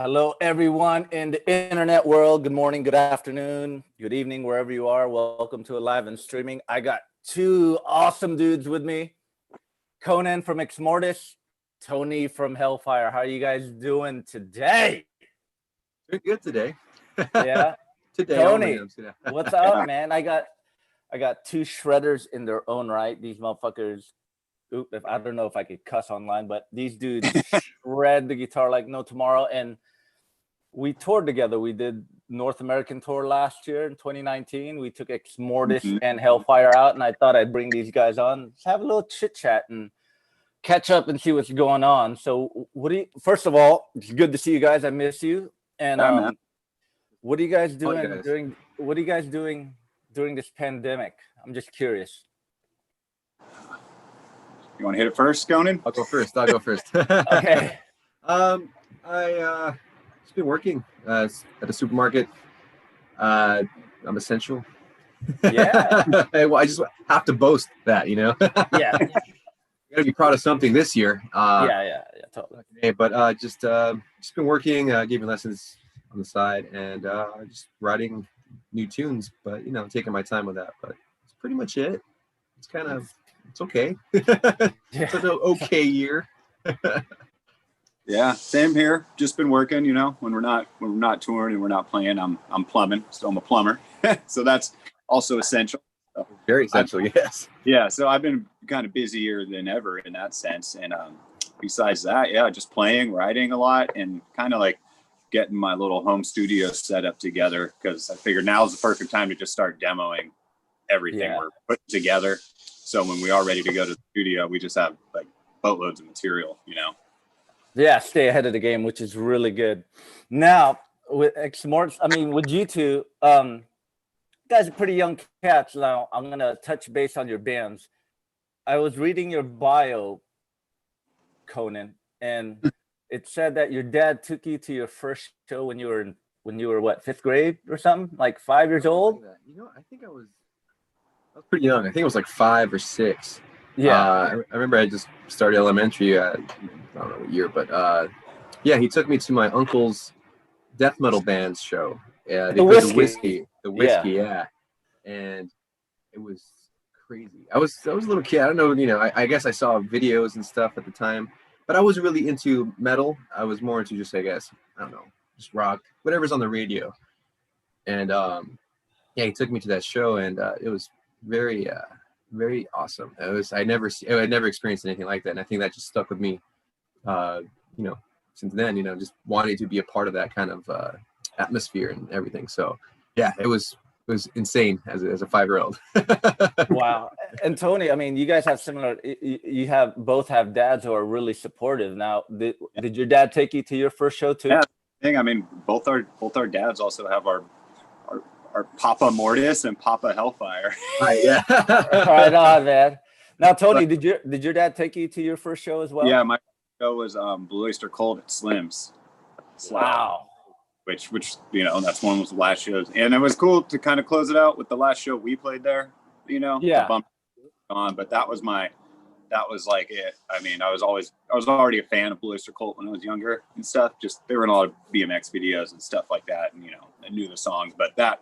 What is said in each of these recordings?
Hello, everyone in the internet world. Good morning, good afternoon, good evening, wherever you are. Welcome to a live and streaming. I got two awesome dudes with me. Conan from Exmortus, Tony from Hellfire. How are you guys doing today? Doing good today. Yeah. Today Tony, only. what's up, man? I got two shredders in their own right. These motherfuckers. I don't know if I could cuss online, but these dudes shred the guitar like no tomorrow. And we toured together. We did North American tour last year in 2019. We took Exmortus and Hellfire out, and I thought I'd bring these guys on, just have a little chit chat and catch up and see what's going on. So, first of all, it's good to see you guys. I miss you. And what are you guys doing What are you guys doing during this pandemic? I'm just curious. You want to hit it first, Conan? I'll go first. Okay. I just been working at a supermarket. I'm essential. Yeah. Well, I just have to boast that, you know. Yeah. You gotta be proud of something this year. Yeah, totally. But just been working, giving lessons on the side, and just writing new tunes. But taking my time with that. But it's pretty much it. It's okay. It's an okay year. Yeah, same here. Just been working. When we're not touring and we're not playing, I'm plumbing. So I'm a plumber. So that's also essential. Very essential, yes. Yeah. So I've been kind of busier than ever in that sense. And besides that, yeah, just playing, writing a lot, and kind of like getting my little home studio set up together, because I figured now is the perfect time to just start demoing everything we're putting together. So when we are ready to go to the studio, we just have like boatloads of material, Yeah, stay ahead of the game, which is really good. Now, with Exmortus, with you two, guys are pretty young cats. Now, I'm going to touch base on your bands. I was reading your bio, Conan, and it said that your dad took you to your first show when you were what, 5th grade or something, like 5 years old? I think I was pretty young. I think it was like 5 or 6. Yeah. I remember I just started elementary. I don't know what year, but he took me to my uncle's death metal band's show. Yeah, The whiskey. Yeah, and it was crazy. I was a little kid. I don't know. I guess I saw videos and stuff at the time, but I wasn't really into metal. I was more into just, I guess, I don't know, just rock, whatever's on the radio. And he took me to that show, and it was very very awesome. I had never experienced anything like that, and I think that just stuck with me since then, just wanting to be a part of that kind of atmosphere and everything. So yeah, it was insane as a 5-year-old. Wow. And Tony, you guys have similar, both have dads who are really supportive. Now, did your dad take you to your first show too? Yeah, both our dads also have our Papa Mortis and Papa Hellfire. Yeah. Right on, man. Now, Tony, did your dad take you to your first show as well? Yeah, my show was Blue Oyster Cult at Slim's. So, wow. Which that's one of the last shows, and it was cool to kind of close it out with the last show we played there. Yeah. But that was like it. I was already a fan of Blue Oyster Cult when I was younger and stuff. Just there were a lot of BMX videos and stuff like that, and I knew the songs, but that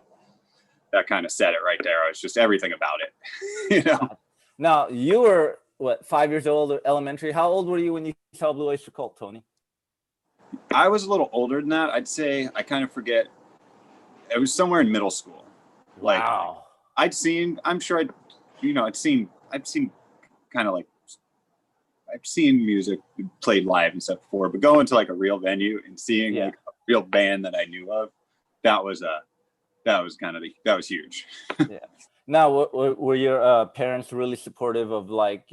kind of said it right there. I was just everything about it. Now, you were what, 5 years old or elementary? How old were you when you saw Blue Oyster Cult, Tony? I was a little older than that. I'd say, I kind of forget. It was somewhere in middle school. Wow. I'd seen music played live and stuff before, but going to like a real venue and seeing like a real band that I knew of, that was huge. Yeah. Now, were your parents really supportive of, like,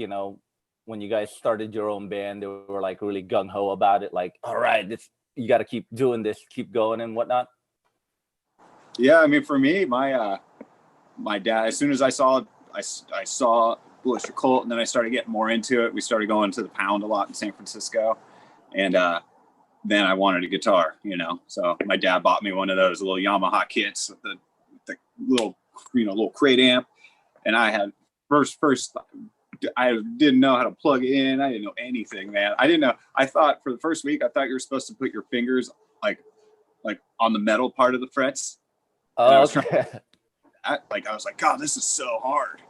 when you guys started your own band, they were like really gung-ho about it, like, all right, you got to keep doing this, keep going and whatnot? Yeah, for me, my dad, as soon as I saw Blue Oyster Cult, and then I started getting more into it. We started going to the Pound a lot in San Francisco, and then I wanted a guitar, so my dad bought me one of those little Yamaha kits with the little crate amp, and I had first I didn't know how to plug it in. I didn't know anything, man. I didn't know. I thought for the first week, I thought you were supposed to put your fingers like on the metal part of the frets. Oh, okay. I was like, God, this is so hard.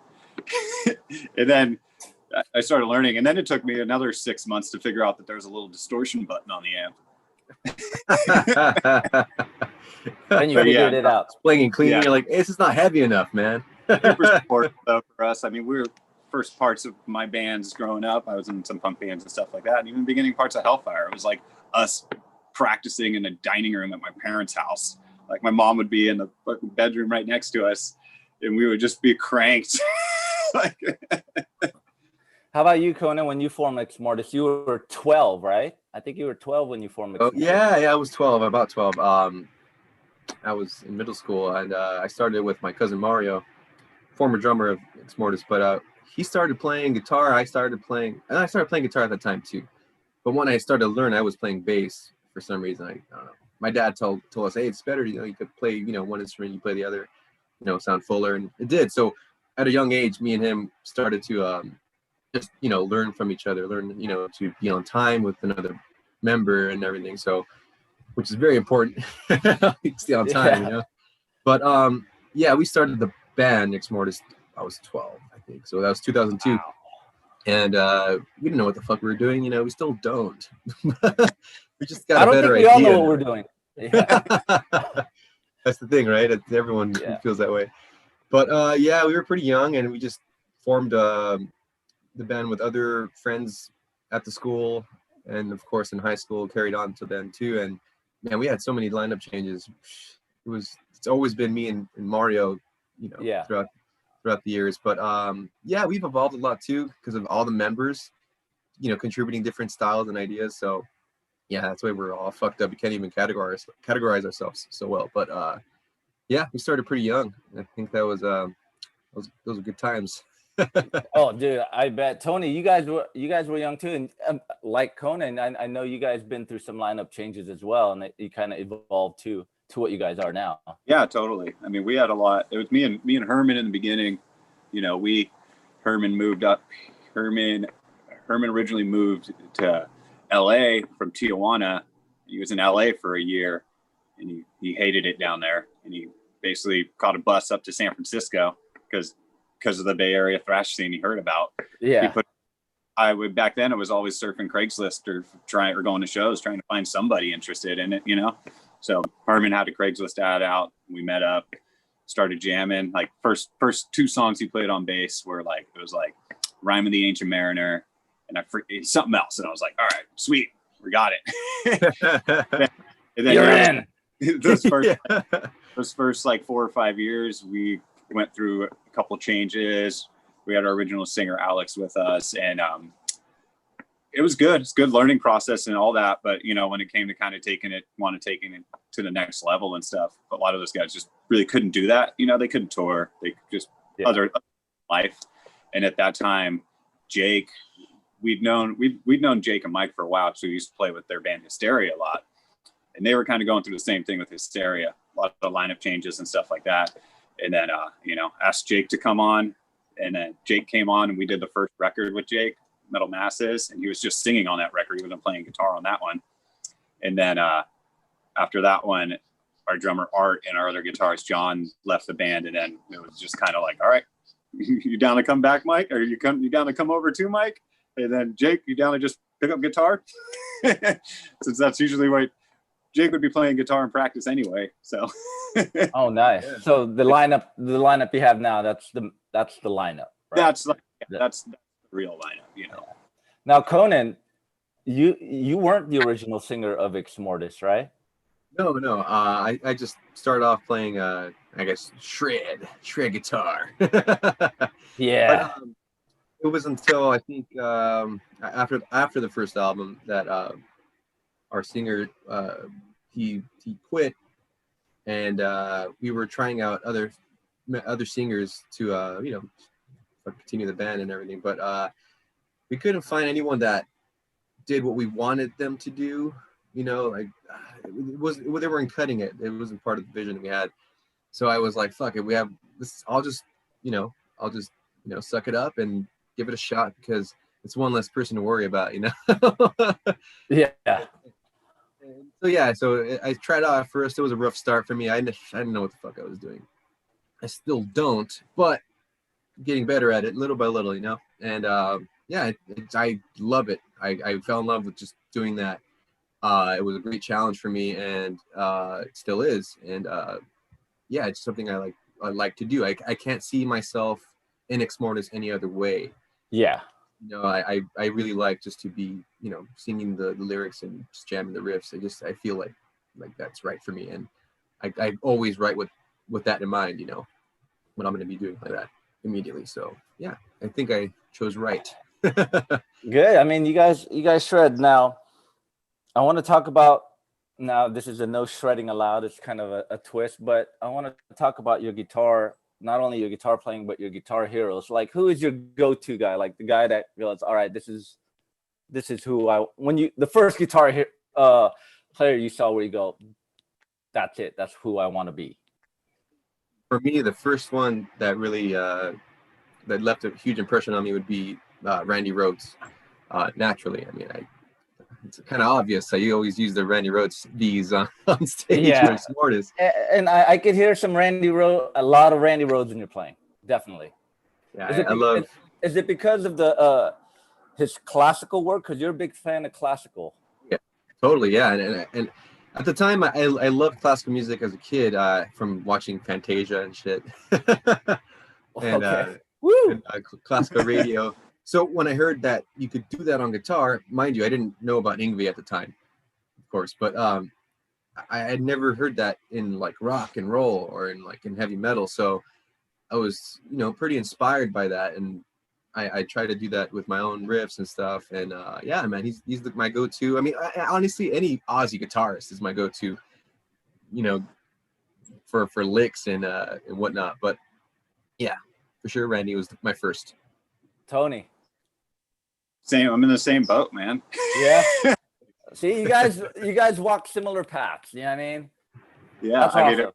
And then I started learning, and then it took me another 6 months to figure out that there's a little distortion button on the amp. And you figured it out. Playing and cleaning, you're like, hey, this is not heavy enough, man. Super support though for us. I mean, we were first parts of my bands growing up. I was in some punk bands and stuff like that, and even beginning parts of Hellfire. It was like us practicing in the dining room at my parents' house. Like my mom would be in the bedroom right next to us, and we would just be cranked. How about you, Conan? When you formed Exmortus, you were 12, right? I think you were 12 when you formed Exmortus. Oh, yeah, I was 12, about 12. I was in middle school, and I started with my cousin Mario, former drummer of Exmortus, but he started playing guitar. I started playing guitar at that time too. But when I started to learn, I was playing bass for some reason. I don't know. My dad told us, hey, it's better, you could play, one instrument, you play the other, sound fuller, and it did. So at a young age, me and him started to just, learn from each other, to be on time with another member and everything. So, which is very important, stay on time, But yeah, we started the band Exmortus. I was 12, I think. So that was 2002. Wow. And we didn't know what the fuck we were doing. We still don't. We just got a better idea. I don't think we all know what we're doing. Yeah. That's the thing, right? Everyone feels that way. But yeah, we were pretty young, and we just formed the band with other friends at the school, and of course in high school carried on to then too. And man, we had so many lineup changes. It's always been me and Mario, throughout the years. But yeah, we've evolved a lot too because of all the members, contributing different styles and ideas. So yeah, that's why we're all fucked up. We can't even categorize ourselves so well. But yeah, we started pretty young. I think that was those were good times. Oh, dude, I bet. Tony, you guys were young too, and like Conan, I know you guys been through some lineup changes as well, and you kind of evolved to what you guys are now. Yeah, totally. I mean, we had a lot. It was me and Herman in the beginning. Herman moved up. Herman originally moved to LA from Tijuana. He was in LA for a year, and he hated it down there, and he basically caught a bus up to San Francisco because of the Bay Area thrash scene he heard about. Yeah. Back then it was always surfing Craigslist or going to shows trying to find somebody interested in it, So Herman had a Craigslist ad out. We met up, started jamming. Like first two songs he played on bass were like, it was like Rhyme of the Ancient Mariner and something else. And I was like, all right, sweet, we got it. And then you're in. Those first like 4 or 5 years, we went through a couple changes. We had our original singer Alex with us, and it was good. It's a good learning process and all that. But when it came to kind of taking it to the next level and stuff, a lot of those guys just really couldn't do that. They couldn't tour. They just other life. And at that time, Jake, we'd known Jake and Mike for a while, so we used to play with their band Hysteria a lot, and they were kind of going through the same thing with Hysteria, a lot of lineup changes and stuff like that. And then, asked Jake to come on, and then Jake came on, and we did the first record with Jake, Metal Masses, and he was just singing on that record. He wasn't playing guitar on that one. And then after that one, our drummer Art and our other guitarist John left the band, and then it was just kind of like, all right, you down to come back, Mike? Or you down to come over too, Mike? And then Jake, you down to just pick up guitar? Since that's usually what Jake would be playing guitar in practice anyway. So. Oh, nice. Yeah. So the lineup you have now, that's the lineup. Right? That's the real lineup, Yeah. Now, Conan, you weren't the original singer of Exmortus, right? No. I just started off playing, I guess, shred guitar. Yeah. But, it was until I think after the first album that our singer he quit, and we were trying out other singers to continue the band and everything, but we couldn't find anyone that did what we wanted them to do. They weren't cutting it. It wasn't part of the vision we had. So I was like, fuck it, we have this. I'll just suck it up and give it a shot, because it's one less person to worry about, Yeah. So yeah, so I tried out at first. It was a rough start for me. I didn't know what the fuck I was doing. I still don't, but getting better at it little by little, you know. And yeah, I love it. I fell in love with just doing that. It was a great challenge for me, and it still is. And yeah, it's something I like to do. I can't see myself in Exmortus any other way. Yeah. You know, I really like just to be, you know, singing the lyrics and just jamming the riffs. I feel like that's right for me, and I always write with that in mind, you know, what I'm going to be doing like that immediately. So yeah, I think I chose right. Good. I mean, you guys shred. Now, I want to talk about, now this is a no shredding allowed. It's kind of a twist, but I want to talk about your guitar, not only your guitar playing, but your guitar heroes. Like, who is your go-to guy? Like the guy that realized, all right, this is who the first guitar player you saw where you go, that's it. That's who I want to be. For me, the first one that really that left a huge impression on me would be Randy Rhoads. Naturally, I mean, it's kind of obvious. You always use the Randy Rhoads V's on stage. Yeah. Exmortus. And I could hear a lot of Randy Rhoads in your playing. Definitely. Yeah, I love. Is it because of the his classical work? Because you're a big fan of classical. Yeah, totally. Yeah, and at the time, I loved classical music as a kid from watching Fantasia and shit, and, Okay. Woo! and classical radio. So when I heard that you could do that on guitar, mind you, I didn't know about Inkvae at the time, of course, but I had never heard that in like rock and roll or in heavy metal. So I was, you know, pretty inspired by that, and I try to do that with my own riffs and stuff. And yeah, man, he's my go-to. I mean, honestly, any Aussie guitarist is my go-to, you know, for licks and whatnot. But yeah, for sure, Randy was my first. Tony. Same. I'm in the same boat, man. Yeah. See, you guys walk similar paths. You know what I mean? Yeah, that's I awesome. mean,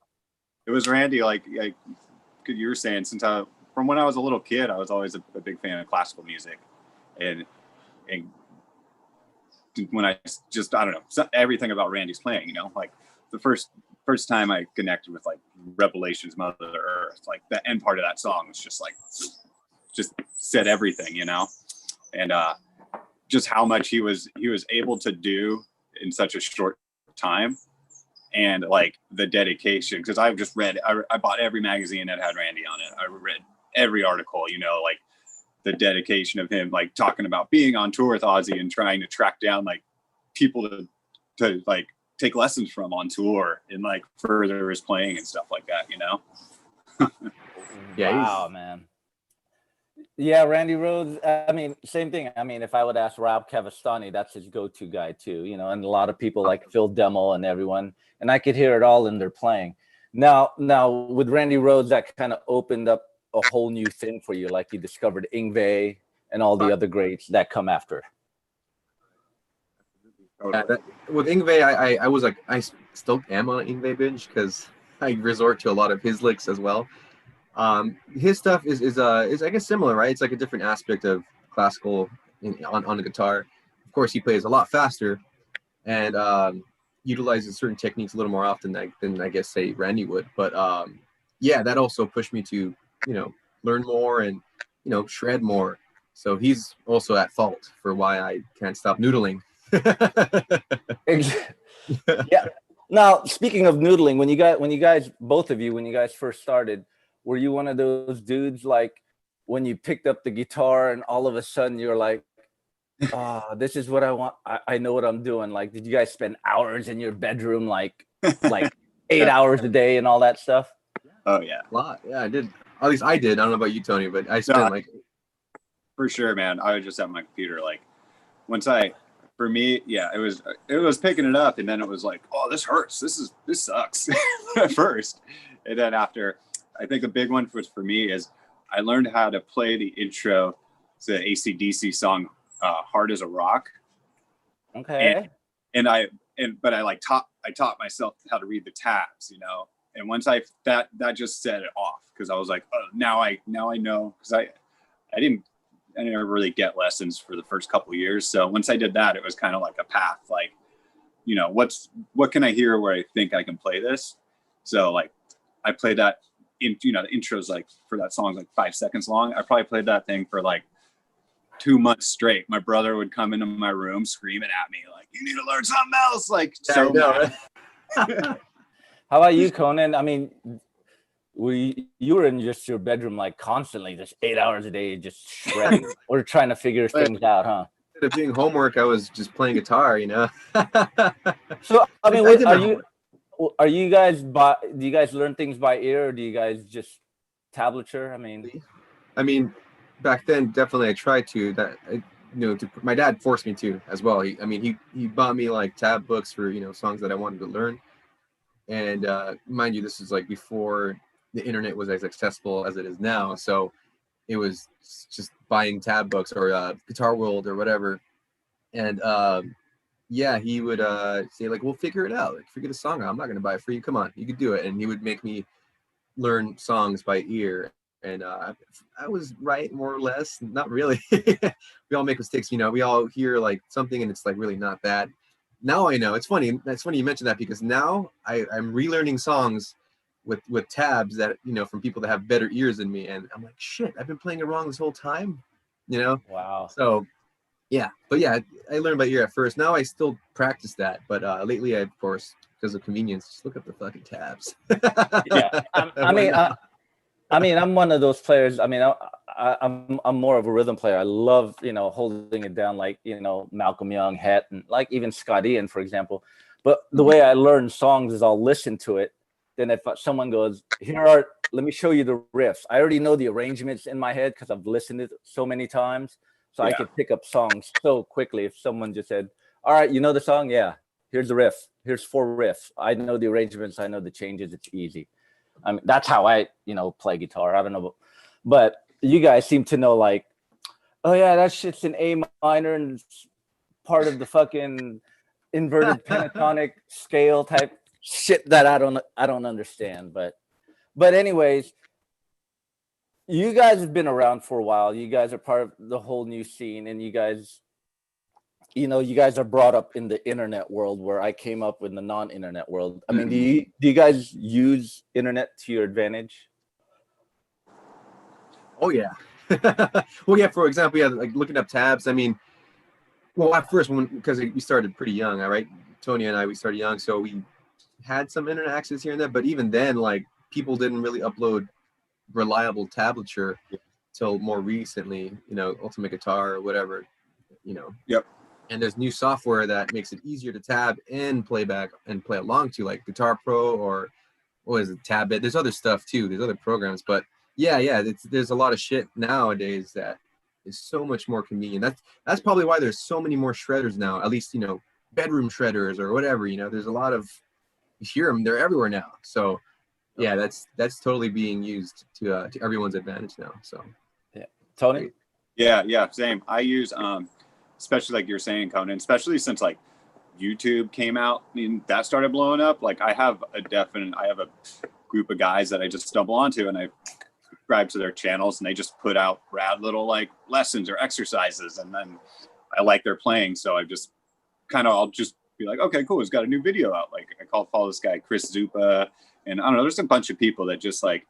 it was Randy. Like you were saying, from when I was a little kid, I was always a big fan of classical music, and when I don't know, everything about Randy's playing, you know, like the first time I connected with like Revelation's Mother Earth, like the end part of that song was just said everything, you know, and just how much he was able to do in such a short time. And like the dedication, because I've just read, I bought every magazine that had Randy on it. I read every article, you know, like the dedication of him, like talking about being on tour with Ozzy and trying to track down like people to like take lessons from on tour and like further his playing and stuff like that, you know? Yeah. Wow, man. Yeah, Randy Rhoads. I mean, same thing. I mean, if I would ask Rob Cavastani, that's his go-to guy too, you know, and a lot of people like Phil Demmel and everyone, and I could hear it all in their playing. Now with Randy Rhoads, that kind of opened up a whole new thing for you, like you discovered Inkvae and all the other greats that come after. Yeah, with Inkvae, I was like, I still am on an Inkvae binge because I resort to a lot of his licks as well. His stuff is I guess similar, right? It's like a different aspect of classical on the guitar. Of course, he plays a lot faster and utilizes certain techniques a little more often than I guess say Randy would. But yeah, that also pushed me to, you know, learn more and, you know, shred more. So he's also at fault for why I can't stop noodling. Yeah. Now, speaking of noodling, when you guys both of you, when you guys first started, were you one of those dudes like when you picked up the guitar and all of a sudden you're like, this is what I want. I know what I'm doing. Like, did you guys spend hours in your bedroom, like 8 hours a day and all that stuff? Oh yeah. A lot. Yeah, I did. At least I did. I don't know about you, Tony, but I spent for sure, man. I was just at my computer. Like for me, yeah, it was picking it up, and then it was like, oh, this hurts. This sucks at first. And then after, I think a big one for me is I learned how to play the intro to the AC/DC song, Hard as a Rock. Okay. But I taught myself how to read the tabs, you know. And once that just set it off, because I was like, oh, now I know, because I didn't really get lessons for the first couple of years. So once I did that, it was kind of like a path. Like you know, what can I hear where I think I can play this? So like I played that in, you know, the intro's like for that song like 5 seconds long. I probably played that thing for like 2 months straight. My brother would come into my room screaming at me like, "You need to learn something else!" Like so mad. How about you, Conan? I mean, you were in just your bedroom like constantly, just 8 hours a day, just shredding or trying to figure things out, huh? Instead of doing homework, I was just playing guitar, you know. So I mean, I did my are you guys do you guys learn things by ear, or do you guys just tablature? I mean, back then definitely I tried to. My dad forced me to as well. He bought me like tab books for, you know, songs that I wanted to learn. And mind you, this is like before the internet was as accessible as it is now. So it was just buying tab books or Guitar World or whatever. And yeah, he would say like, "We'll figure it out. Like, figure the song out. I'm not gonna buy it for you. Come on, you could do it." And he would make me learn songs by ear. And I was right, more or less. Not really. We all make mistakes, you know. We all hear like something and it's like really not bad. Now I know. It's funny. That's funny you mentioned that, because now I'm relearning songs with tabs that, you know, from people that have better ears than me, and I'm like, shit, I've been playing it wrong this whole time, you know. Wow. So yeah, but yeah, I learned by ear at first. Now I still practice that, but lately I, of course, because of convenience, just look up the fucking tabs. Yeah, I mean, I'm one of those players. I mean, I'm more of a rhythm player. I love, you know, holding it down, like, you know, Malcolm Young, Het, and like even Scott Ian, for example. But the way I learn songs is I'll listen to it. Then if someone goes, let me show you the riffs. I already know the arrangements in my head because I've listened to it so many times. So I could pick up songs so quickly. If someone just said, "All right, you know the song? Yeah, here's the riff. Here's 4 riffs. I know the arrangements. I know the changes. It's easy." I mean, that's how I, you know, play guitar. I don't know, but you guys seem to know, like, oh yeah, that shit's in A minor and it's part of the fucking inverted pentatonic scale type shit that I don't understand. But anyways, you guys have been around for a while. You guys are part of the whole new scene, and you guys, you know, you guys are brought up in the internet world where I came up in the non-internet world. I mean, do you guys use internet to your advantage? Oh yeah. Well, yeah. For example, yeah, like looking up tabs. I mean, well, at first, because we started pretty young, all right. Tony and I, we started young, so we had some internet access here and there. But even then, like, people didn't really upload reliable tablature till more recently. You know, Ultimate Guitar or whatever. You know. Yep. And there's new software that makes it easier to tab and playback and play along to, like Guitar Pro or what is it, Tabit. There's other stuff too. There's other programs, but yeah, there's a lot of shit nowadays that is so much more convenient. That's probably why there's so many more shredders now. At least, you know, bedroom shredders or whatever. You know, there's a lot of, you hear them. They're everywhere now. So yeah, that's totally being used to everyone's advantage now. So yeah, Tony. Yeah, same. I use especially like you're saying, Conan, especially since like YouTube came out and that started blowing up. Like I have a group of guys that I just stumble onto, and I subscribe to their channels, and they just put out rad little like lessons or exercises, and then I like their playing, so I just I'll just be like, okay, cool, he's got a new video out. Like I follow this guy Chris Zupa, and I don't know, there's a bunch of people that just like,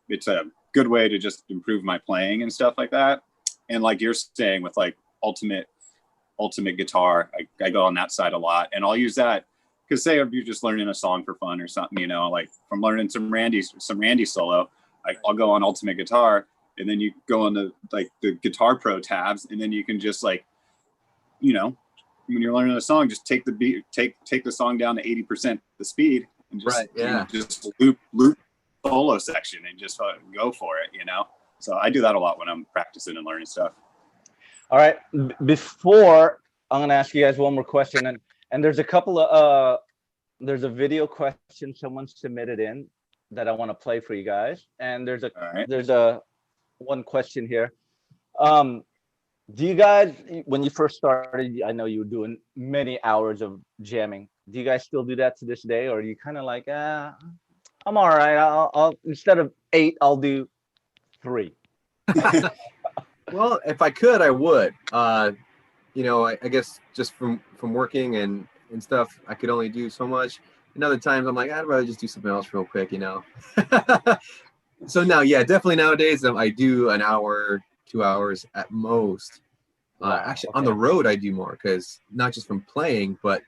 it's a good way to just improve my playing and stuff like that. And like you're saying with like Ultimate Guitar, I go on that side a lot, and I'll use that because say if you're just learning a song for fun or something, you know, like if I'm learning some Randy solo, I'll go on Ultimate Guitar, and then you go on the Guitar Pro tabs, and then you can just like, you know, when you're learning a song, just take the beat, take the song down to 80% the speed, and just just loop solo section and just go for it, you know. So I do that a lot when I'm practicing and learning stuff. All right, before I'm gonna ask you guys one more question, and there's a couple of there's a video question someone submitted in that I want to play for you guys, and there's a one question here. Do you guys, when you first started, I know you were doing many hours of jamming. Do you guys still do that to this day, or are you kind of like, I'm all right. I'll instead of 8, I'll do 3. Well, if I could, I would. You know, I guess just from working and and stuff, I could only do so much. And other times I'm like, I'd rather just do something else real quick, you know. So now, yeah, definitely nowadays I do an hour, 2 hours at most. Wow, Actually, okay. on the road I do more, because not just from playing, but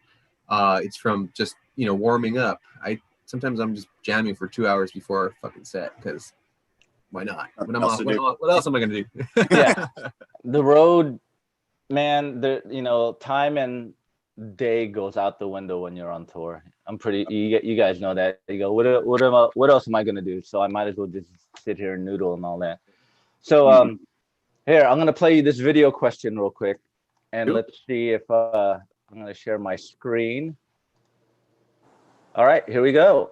it's from just, you know, warming up. Sometimes I'm just jamming for 2 hours before a fucking set, because why not? When I'm off, what else am I gonna do? Yeah, the road, man. You know, time and day goes out the window when you're on tour. You guys know that. You go, what else am I gonna do? So I might as well just sit here and noodle and all that. So here, I'm gonna play you this video question real quick, and Cool. let's see if I'm gonna share my screen. All right, here we go.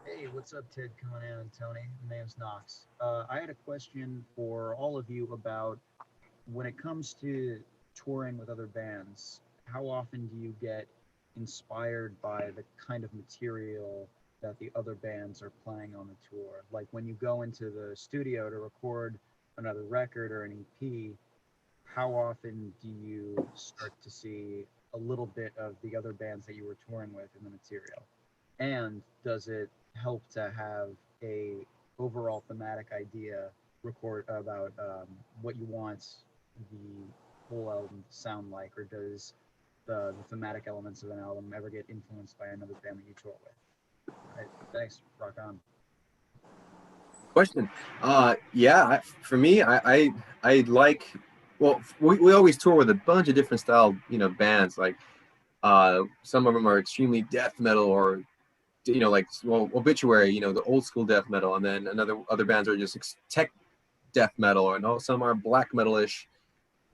Hey, what's up, Ted, Conan, and Tony? My name's Knox. I had a question for all of you about when it comes to touring with other bands, how often do you get inspired by the kind of material that the other bands are playing on the tour? Like when you go into the studio to record another record or an EP, how often do you start to see a little bit of the other bands that you were touring with in the material? And does it help to have a overall thematic idea record about what you want the whole album to sound like, or does the thematic elements of an album ever get influenced by another band that you tour with? All right, thanks. Rock on. Question. Yeah, for me, I like. Well, we always tour with a bunch of different style, you know, bands. Like, some of them are extremely death metal, or, you know, like, well, Obituary, you know, the old school death metal, and then other bands are just tech death metal, and some are black metal-ish,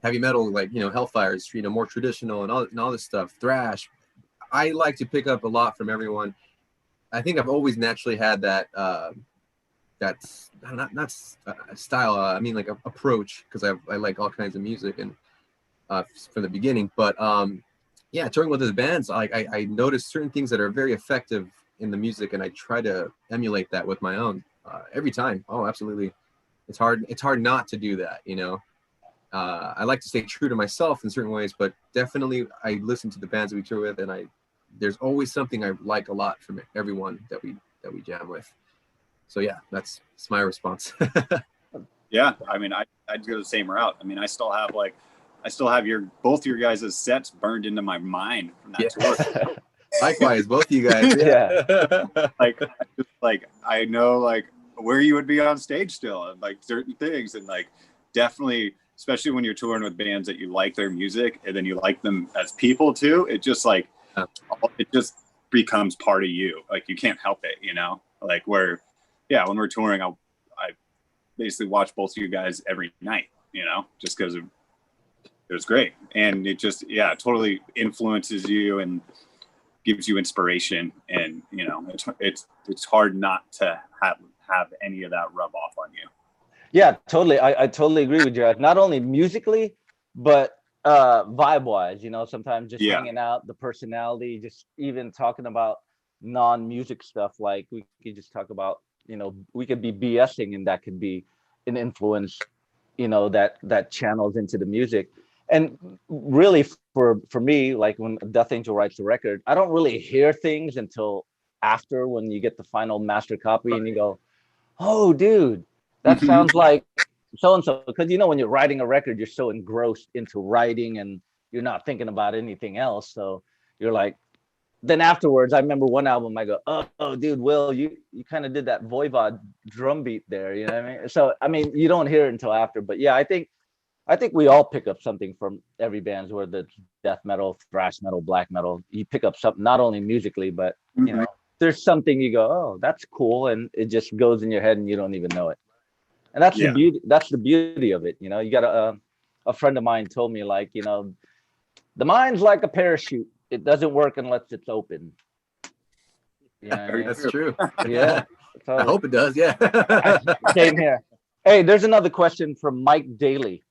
heavy metal, like, you know, Hellfire is, you know, more traditional, and all this stuff, thrash. I like to pick up a lot from everyone. I think I've always naturally had that that's not style. I mean, like, approach, because I like all kinds of music, and from the beginning. But yeah, touring with those bands, I noticed certain things that are very effective in the music, and I try to emulate that with my own every time. Oh, absolutely. It's hard not to do that, you know. I like to stay true to myself in certain ways, but definitely I listen to the bands that we tour with, and there's always something I like a lot from everyone that we jam with. So yeah, that's my response. Yeah, I mean, I'd go the same route. I mean, I still have both your guys' sets burned into my mind from that tour. Likewise, both of you guys. Yeah. like I know like where you would be on stage still, and like certain things, and like definitely, especially when you're touring with bands that you like their music and then you like them as people too. It just like it just becomes part of you. Like you can't help it, you know. Like when we're touring, I basically watch both of you guys every night, you know, just because it was great, and it just totally influences you and gives you inspiration, and you know it's hard not to have any of that rub off on you. Yeah, totally. I totally agree with you. Not only musically, but vibe wise, you know, sometimes just hanging out, the personality, just even talking about non-music stuff. Like we could just talk about, you know, we could be BSing, and that could be an influence, you know, that channels into the music. And really for me, like when Death Angel writes the record, I don't really hear things until after, when you get the final master copy, and you go, oh dude, that sounds like so and so. Because, you know, when you're writing a record, you're so engrossed into writing and you're not thinking about anything else. So you're like, then afterwards, I remember one album, I go, oh dude, Will, you kind of did that Voivod drum beat there, you know what I mean? So I mean, you don't hear it until after. But yeah, I think we all pick up something from every band, whether it's death metal, thrash metal, black metal. You pick up something, not only musically, but you know, there's something you go, oh, that's cool, and it just goes in your head and you don't even know it. And that's the beauty. That's the beauty of it. You know, you got a friend of mine told me, like, you know, the mind's like a parachute. It doesn't work unless it's open. Yeah, That's true. Yeah, I hope it does. Yeah. Same here. Hey, there's another question from Mike Daly.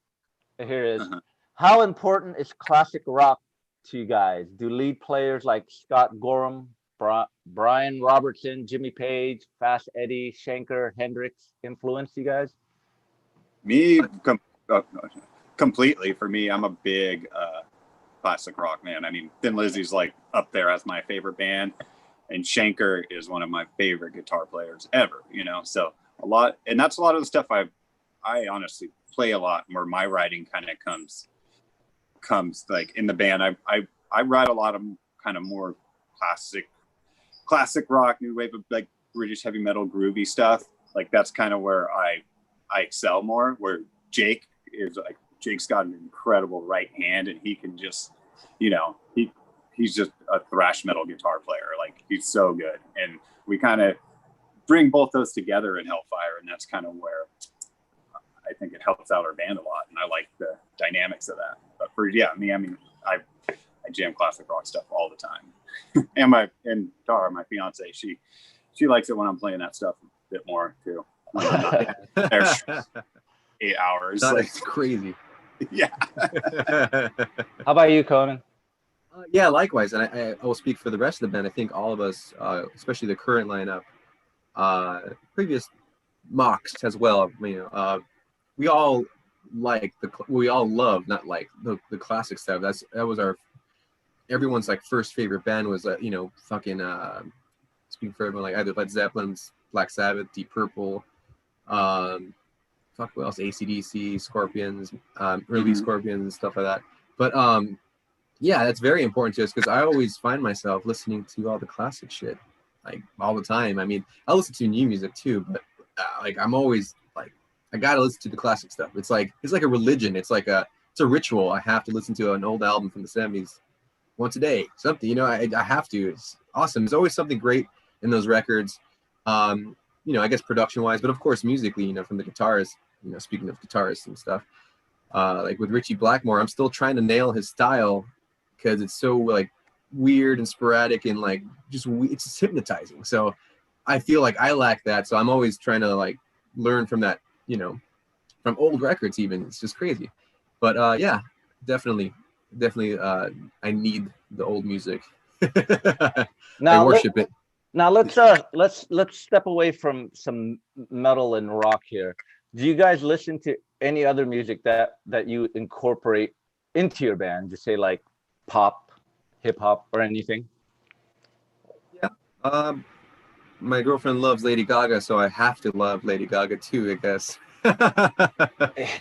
Here it is. How important is classic rock to you guys? Do lead players like Scott Gorham, Brian Robertson, Jimmy Page, Fast Eddie, Schenker, Hendrix influence you guys? Me, completely. For me, I'm a big classic rock, man. I mean, Thin Lizzy's like up there as my favorite band, and Shanker is one of my favorite guitar players ever, you know. So a lot, and that's a lot of the stuff I honestly play a lot, where my writing kind of comes like in the band. I write a lot of kind of more classic rock, new wave of like British heavy metal groovy stuff. Like that's kind of where I excel more, where Jake's got an incredible right hand, and he can just, you know, he's just a thrash metal guitar player. Like he's so good. And we kind of bring both those together in Hellfire, and that's kind of where I think it helps out our band a lot. And I like the dynamics of that. But for me, I mean, I jam classic rock stuff all the time. and Tara, my fiance, she likes it when I'm playing that stuff a bit more too. There's 8 hours. That's crazy. Yeah. How about you, Conan? Yeah, likewise. And I will speak for the rest of the band. I think all of us, especially the current lineup, previous mocks as well, you know, we all love, not like the classic stuff. That was everyone's like first favorite band was, you know, fucking, speaking for everyone, like either Led Zeppelin's, Black Sabbath, Deep Purple, fuck, what else? AC/DC, Scorpions, early Scorpions, stuff like that. But yeah, that's very important to us, because I always find myself listening to all the classic shit like all the time. I mean, I listen to new music too, but like I'm always like, I gotta listen to the classic stuff. It's like a religion. It's a ritual. I have to listen to an old album from the 70s once a day. Something, you know, I have to. It's awesome. There's always something great in those records. You know, I guess production wise, but of course musically, you know, from the guitarists, you know, speaking of guitarists and stuff, like with Richie Blackmore, I'm still trying to nail his style, because it's so like weird and sporadic and like it's just hypnotizing. So I feel like I lack that. So I'm always trying to like learn from that, you know, from old records even. It's just crazy. But yeah, definitely I need the old music. Now I worship it. Now let's step away from some metal and rock here. Do you guys listen to any other music that you incorporate into your band? Just say like pop, hip hop, or anything? Yeah. My girlfriend loves Lady Gaga, so I have to love Lady Gaga too, I guess.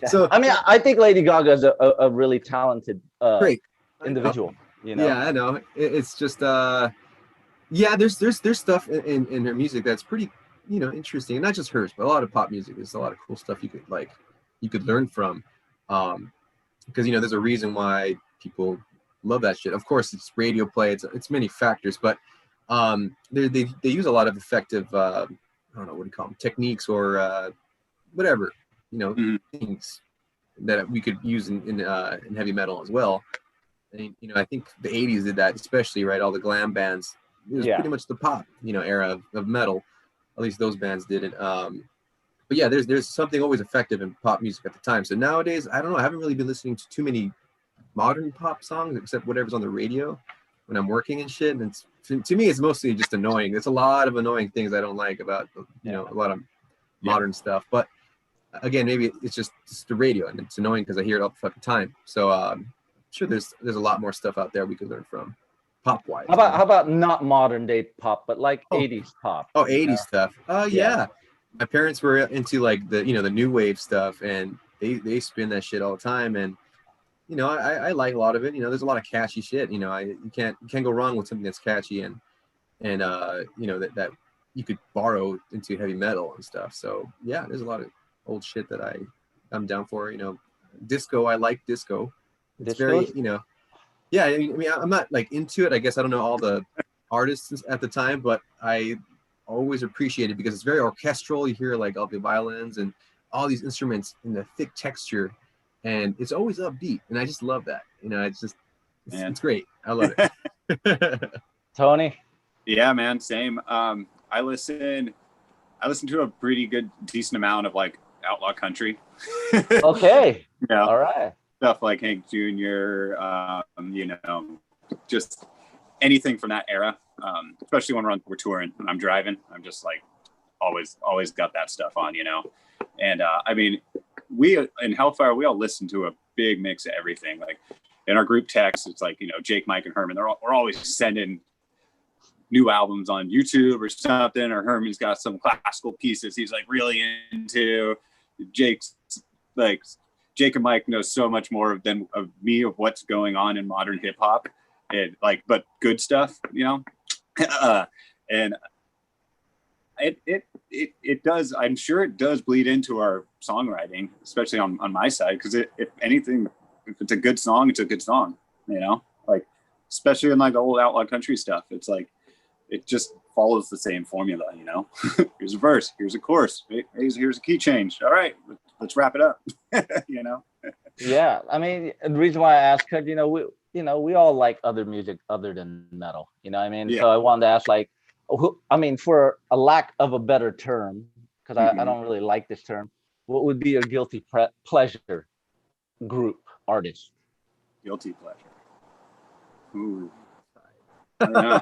So I mean, I think Lady Gaga is a really talented great individual. You know? Yeah, I know. It's just yeah, there's stuff in her music that's pretty, you know, interesting, and not just hers, but a lot of pop music. There's a lot of cool stuff you could learn from, because you know there's a reason why people love that shit. Of course, it's radio play. It's many factors, but they use a lot of effective I don't know, what do you call them, techniques or whatever, you know, things that we could use in heavy metal as well. And you know, I think the 80s did that especially, right? All the glam bands. It was pretty much the pop, you know, era of metal. At least those bands did it. But yeah, there's something always effective in pop music at the time. So nowadays, I don't know, I haven't really been listening to too many modern pop songs except whatever's on the radio when I'm working and shit. And to me, it's mostly just annoying. There's a lot of annoying things I don't like about, you know, a lot of modern stuff. But again, maybe it's just the radio, and it's annoying because I hear it all the fucking time. So I'm sure there's a lot more stuff out there we could learn from, pop wise. How about not modern day pop, but like 80s pop? Oh, 80s stuff. Yeah. My parents were into like the, you know, the new wave stuff, and they spin that shit all the time. And you know, I like a lot of it. You know, there's a lot of catchy shit. You know, you can't go wrong with something that's catchy and you know, that you could borrow into heavy metal and stuff. So yeah, there's a lot of old shit that I'm down for. You know, disco. I like disco. It's very, you know, yeah. I mean, I'm not like into it. I guess I don't know all the artists at the time, but I always appreciate it because it's very orchestral. You hear like all the violins and all these instruments in the thick texture, and it's always upbeat, and I just love that. You know, it's great. I love it. Tony? Yeah, man, same. I listen to a pretty decent amount of like outlaw country. Okay. Yeah. All right. Stuff like Hank Jr., you know, just anything from that era. Especially when we're touring, when I'm driving, I'm just like always got that stuff on, you know. And I mean, we in Hellfire, we all listen to a big mix of everything. Like in our group text, it's like, Jake, Mike, and Herman, we're always sending new albums on YouTube or something, or Herman's got some classical pieces he's like really into. Jake and Mike know so much more of me of what's going on in modern hip hop, and but good stuff, and it does. I'm sure it does bleed into our songwriting, especially on my side, because if anything, if it's a good song, it's a good song, especially in the old outlaw country stuff. It's it just follows the same formula, Here's a verse, here's a chorus, here's a key change. All right, let's wrap it up. Yeah, I mean, the reason why I asked, because we all like other music other than metal. Yeah. So I wanted to ask, for a lack of a better term, because I don't really like this term, what would be your guilty pleasure group artist? Guilty pleasure. Ooh. I don't know.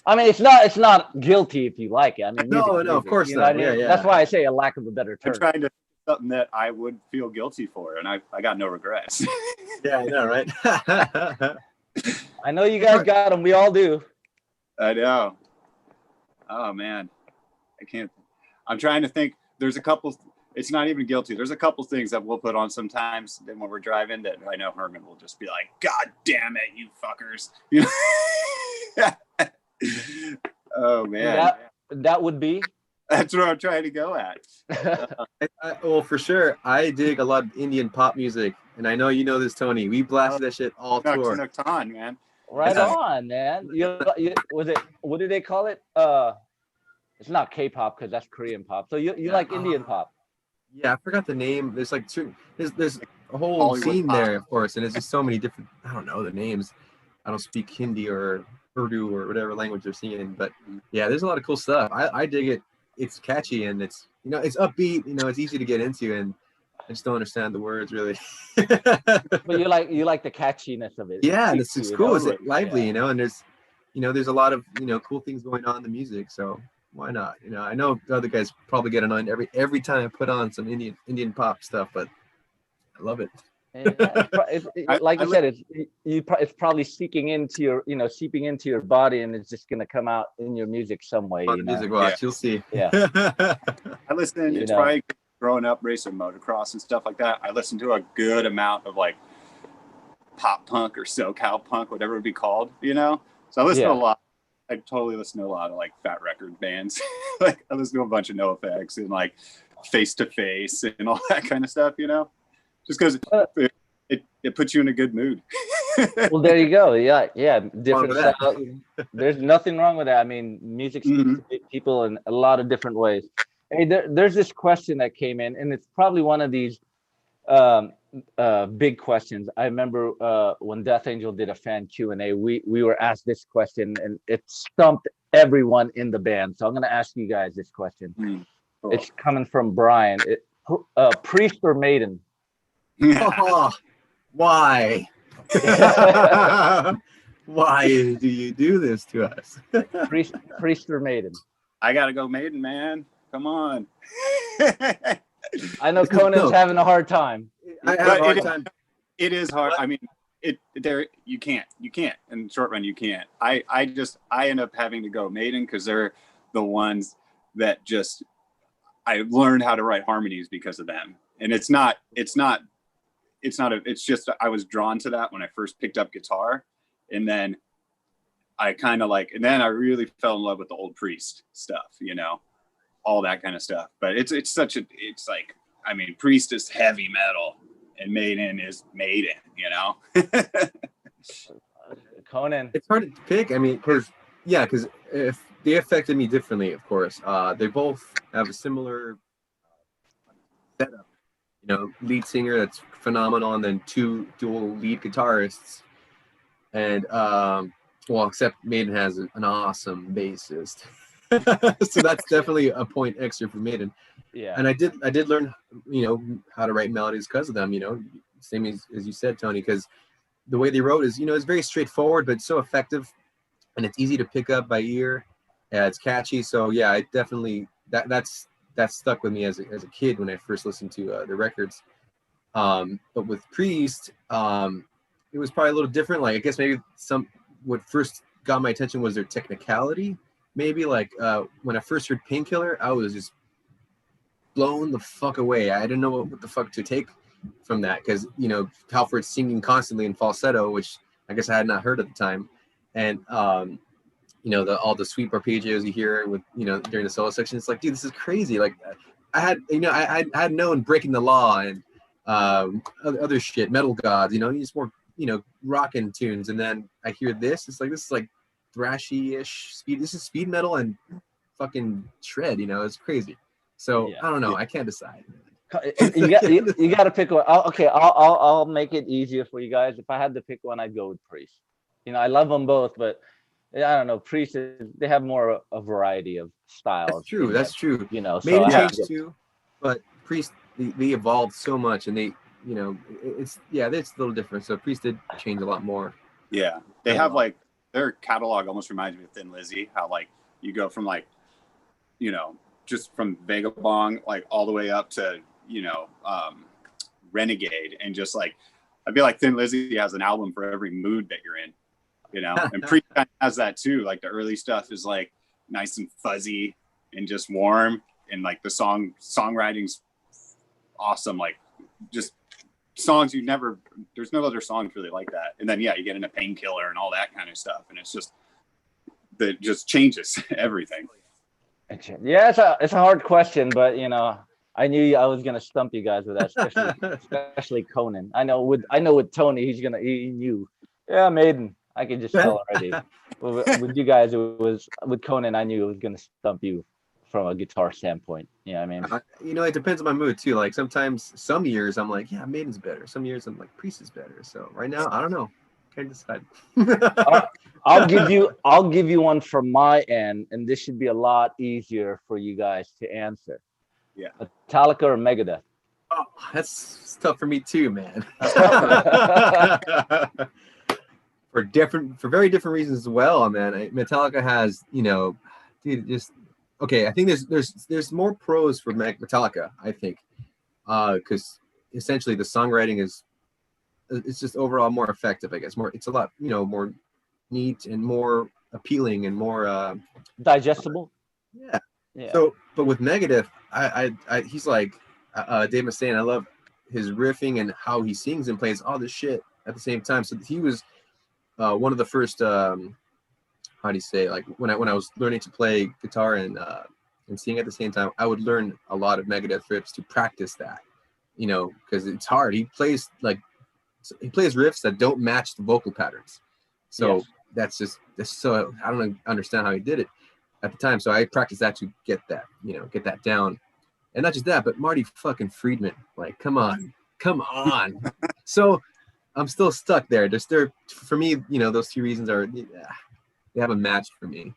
I mean, it's not guilty if you like it. I mean, No, music, of course you know what not. I mean? Yeah. That's why I say a lack of a better term. I'm trying to something that I would feel guilty for, and I got no regrets. Yeah, I know, right? I know you guys got them. We all do. I know. Oh man, I can't. I'm trying to think. There's a couple. It's not even guilty. There's a couple things that we'll put on sometimes. Then when we're driving, that I know Herman will just be like, "God damn it, you fuckers!" Oh man, that would be. That's what I'm trying to go at. Well, for sure, I dig a lot of Indian pop music, and I know you know this, Tony. We blasted that shit all tour. On, man. Right on, man. What do they call it? It's not K-pop because that's Korean pop. So you like Indian pop? Yeah, I forgot the name. There's there's a whole Hollywood scene pop. there, of course, and it's just so many different. I don't know the names. I don't speak Hindi or Urdu or whatever language they're singing, but yeah, there's a lot of cool stuff. I dig it. It's catchy and it's it's upbeat. It's easy to get into, and I just don't understand the words really. But you like the catchiness of it. Yeah, and it's cool. It's lively, yeah. And there's a lot of cool things going on in the music. So why not? I know the other guys probably get annoyed every time I put on some Indian pop stuff, but I love it. Like you said, it's probably seeping into your body, and it's just gonna come out in your music some way. Music watch, you'll see. Yeah. I listen. It's probably growing up racing motocross and stuff like that. I listen to a good amount of pop punk or SoCal punk, whatever it would be called. So I listen to a lot. I totally listen to a lot of Fat Record bands. I listen to a bunch of NoFX and Face to Face and all that kind of stuff. Just because it puts you in a good mood. Well, there you go. Yeah. Different style. There's nothing wrong with that. I mean, music speaks to people in a lot of different ways. Hey, there's this question that came in, and it's probably one of these big questions. I remember when Death Angel did a fan Q&A, we were asked this question, and it stumped everyone in the band. So I'm going to ask you guys this question. Cool. It's coming from Brian. Priest or Maiden? Oh, why? Why do you do this to us? Priest or Maiden? I gotta go Maiden, man. Come on. I know Conan's having a hard time. I have a hard time. It is hard. I mean, you can't. In the short run, you can't. I end up having to go Maiden because they're the ones that I learned how to write harmonies because of them. And it's just I was drawn to that when I first picked up guitar, and then I kind of and then I really fell in love with the old Priest stuff, all that kind of stuff. But Priest is heavy metal and Maiden is Maiden, Conan. It's hard to pick. I mean, because if they affected me differently, of course. They both have a similar setup. Lead singer that's phenomenal, and then two dual lead guitarists. And except Maiden has an awesome bassist. So that's definitely a point extra for Maiden. Yeah. And I did learn, how to write melodies because of them, same as you said, Tony, because the way they wrote is, it's very straightforward, but it's so effective, and it's easy to pick up by ear. Yeah, it's catchy. So yeah, I definitely that stuck with me as a kid when I first listened to the records. But with Priest, it was probably a little different. Like I guess maybe what first got my attention was their technicality. Maybe like when I first heard Painkiller, I was just blown the fuck away. I didn't know what the fuck to take from that, because you know Halford's singing constantly in falsetto, which I guess I had not heard at the time, and you know all the sweep arpeggios you hear with during the solo section. It's like, dude, this is crazy. Like I had known Breaking the Law and other shit, Metal Gods, these more rockin' tunes, and then I hear this. It's like, this is like thrashy-ish speed. This is speed metal and fucking shred. It's crazy. So Yeah. I don't know. I can't decide. You got to pick one. I'll make it easier for you guys. If I had to pick one, I'd go with Priest. I love them both, but I don't know. Priest they have more a variety of styles. That's true. That's true. So Maiden changed too, but Priest they evolved so much, and they it's a little different. So Priest did change a lot more. Yeah, they have like their catalog almost reminds me of Thin Lizzy. How like you go from like just from Vagabond like all the way up to Renegade, and just like I feel like Thin Lizzy has an album for every mood that you're in. And Priest kind of has that too. Like the early stuff is like nice and fuzzy and just warm, and like the songwriting's awesome. Like just songs there's no other songs really like that. And then you get into Painkiller and all that kind of stuff, and it's just that just changes everything. Yeah, it's a hard question, but I knew I was gonna stump you guys with that, especially Conan. I know with Tony, he knew. Yeah, Maiden. I can just tell already. With you guys, it was with Conan. I knew it was gonna stump you from a guitar standpoint. You know what I mean? It depends on my mood too. Like sometimes, some years I'm like, yeah, Maiden's better. Some years I'm like, Priest is better. So right now, I don't know. Can't decide. I'll give you one from my end, and this should be a lot easier for you guys to answer. Yeah. Metallica or Megadeth? Oh, that's tough for me too, man. For very different reasons as well, man. Metallica has, dude, just okay. I think there's more pros for Metallica. I think, because essentially the songwriting it's just overall more effective. I guess it's a lot, more neat and more appealing and more digestible. Yeah. So, but with Megadeth, he's like Dave Mustaine. I love his riffing and how he sings and plays all this shit at the same time. So he was one of the first. How do you say? Like when I was learning to play guitar and sing at the same time, I would learn a lot of Megadeth riffs to practice that. Because it's hard. He plays riffs that don't match the vocal patterns. So that's so I don't understand how he did it at the time. So I practiced that to get that down. And not just that, but Marty fucking Friedman, like, come on. So I'm still stuck there. For me, those two reasons they haven't matched for me.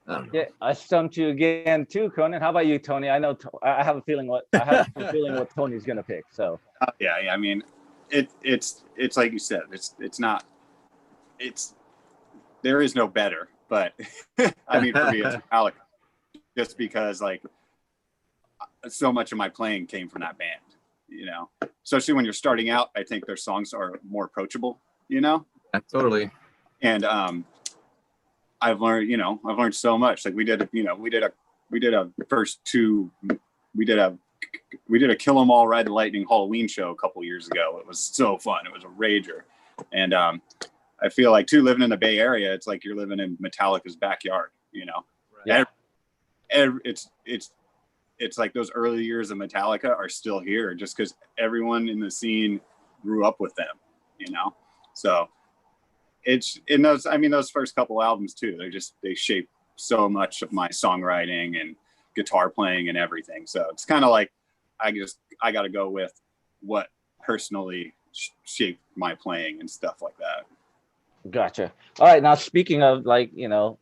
I don't know. Yeah, I stumped you again too, Conan. How about you, Tony? I know I have a feeling what Tony's gonna pick. So yeah, I mean, it's like you said, there is no better, but I mean, for me, it's Metallica, just because like so much of my playing came from that band, especially when you're starting out. I think their songs are more approachable, Yeah, totally. And I've learned so much. Like we did a Kill 'Em All Ride the Lightning Halloween show a couple years ago. It was so fun. It was a rager. And I feel like too, living in the Bay Area, it's like you're living in Metallica's backyard, Yeah. It's like those early years of Metallica are still here just because everyone in the scene grew up with them, So it's in those first couple albums too. They shape so much of my songwriting and guitar playing and everything. So it's kind of like I got to go with what personally shaped my playing and stuff like that. Gotcha. All right, now speaking of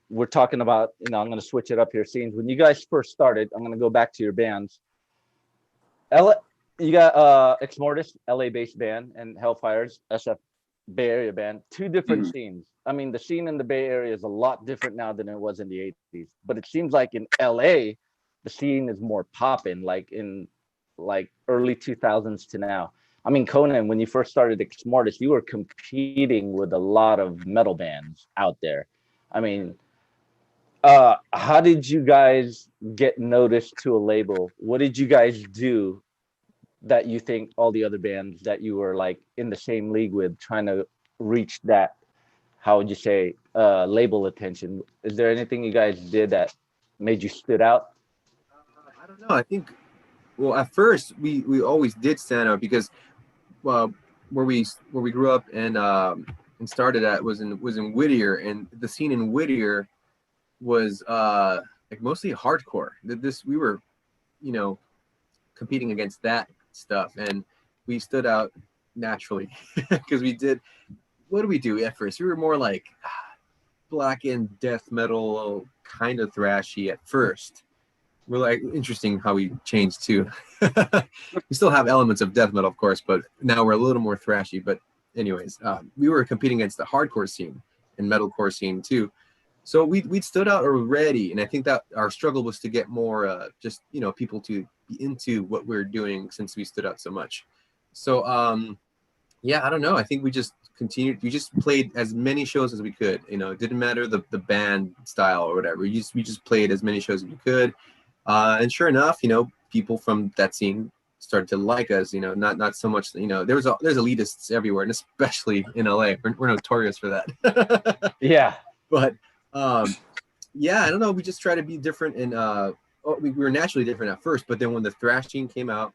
we're talking about I'm going to switch it up here. Scenes when you guys first started. I'm going to go back to your bands. You got Exmortus, LA-based band, and Hellfire's SF Bay Area band. Two different scenes. I mean, the scene in the Bay Area is a lot different now than it was in the 80s. But it seems like in LA, the scene is more popping, like in early 2000s to now. I mean, Conan, when you first started Exmortus, you were competing with a lot of metal bands out there. I mean, how did you guys get noticed to a label? What did you guys do that you think all the other bands that you were like in the same league with trying to reach that, how would you say, label attention? Is there anything you guys did that made you stood out? I don't know. I think, well, at first we always did stand out because where we grew up and started at was in Whittier, and the scene in Whittier was like mostly hardcore. This we were, you know, competing against that stuff, and we stood out naturally because we did. What did we do at first? We were more like blackened death metal, kind of thrashy at first. We're like, interesting how we changed too. We still have elements of death metal, of course, but now we're a little more thrashy. But anyways, we were competing against the hardcore scene and metalcore scene too. So we stood out already, and I think that our struggle was to get more, just, you know, people to be into what we're doing since we stood out so much. So yeah, I don't know. I think we just continued. We just played as many shows as we could. You know, it didn't matter the band style or whatever. We just played as many shows as we could. And sure enough, you know, people from that scene started to like us. You know, not so much. You know, there's elitists everywhere, and especially in LA, we're notorious for that. Yeah. But yeah, I don't know. We just try to be different, and we were naturally different at first. But then when the thrash scene came out,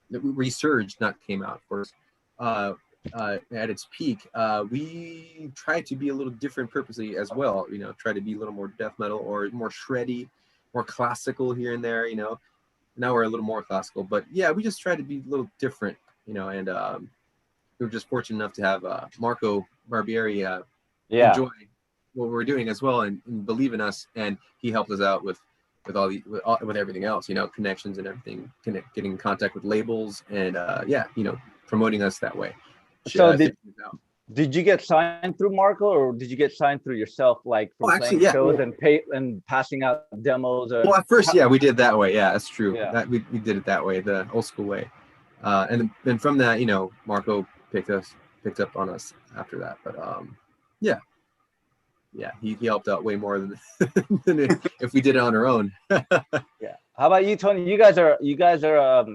the resurged, not came out, of course. At its peak, we tried to be a little different purposely as well. You know, try to be a little more death metal or more shreddy, more classical here and there. You know, now we're a little more classical, but yeah, we just tried to be a little different. You know, and we were just fortunate enough to have Marco Barbieri enjoy what we were doing as well and believe in us, and he helped us out with everything else. You know, connections and everything, getting in contact with labels, and yeah, you know, promoting us that way. So did you get signed through Marco, or did you get signed through yourself, like from playing shows and passing out demos? Well, at first, yeah, we did that way. Yeah, that's true. Yeah. That we did it that way, the old school way. And then from that, you know, Marco picked up on us after that. But yeah, he helped out way more than if we did it on our own. Yeah. How about you, Tony? You guys are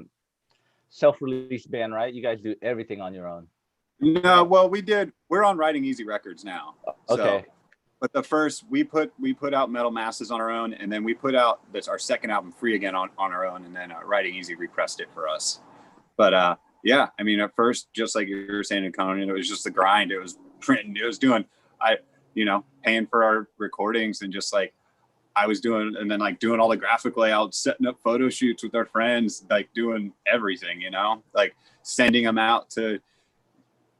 self-released band, right? You guys do everything on your own. No, well, we're on Writing Easy Records now. Okay. So, but the first we put out Metal Masses on our own, and then we put out our second album, Free Again, on our own, and then Writing Easy repressed it for us. But yeah, I mean, at first, just like you were saying in Conan, it was just the grind. It was printing, it was doing, paying for our recordings, and just like I was doing, and then like doing all the graphic layouts, setting up photo shoots with our friends, like doing everything, you know, like sending them out to,